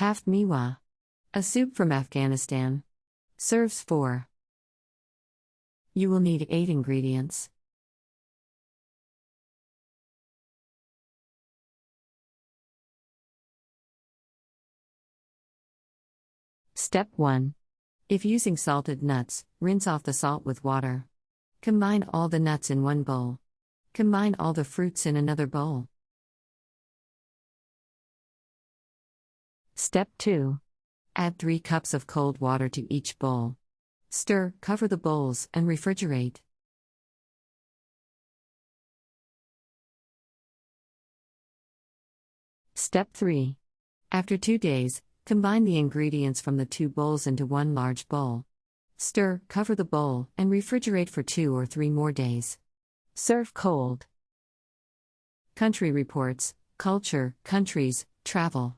Haft Miwa. A soup from Afghanistan. Serves 4. You will need 8 ingredients. Step 1. If using salted nuts, rinse off the salt with water. Combine all the nuts in one bowl. Combine all the fruits in another bowl. Step 2. Add 3 cups of cold water to each bowl. Stir, cover the bowls, and refrigerate. Step 3. After 2 days, combine the ingredients from the 2 bowls into one large bowl. Stir, cover the bowl, and refrigerate for 2 or 3 more days. Serve cold. Country Reports, Culture, Countries, Travel.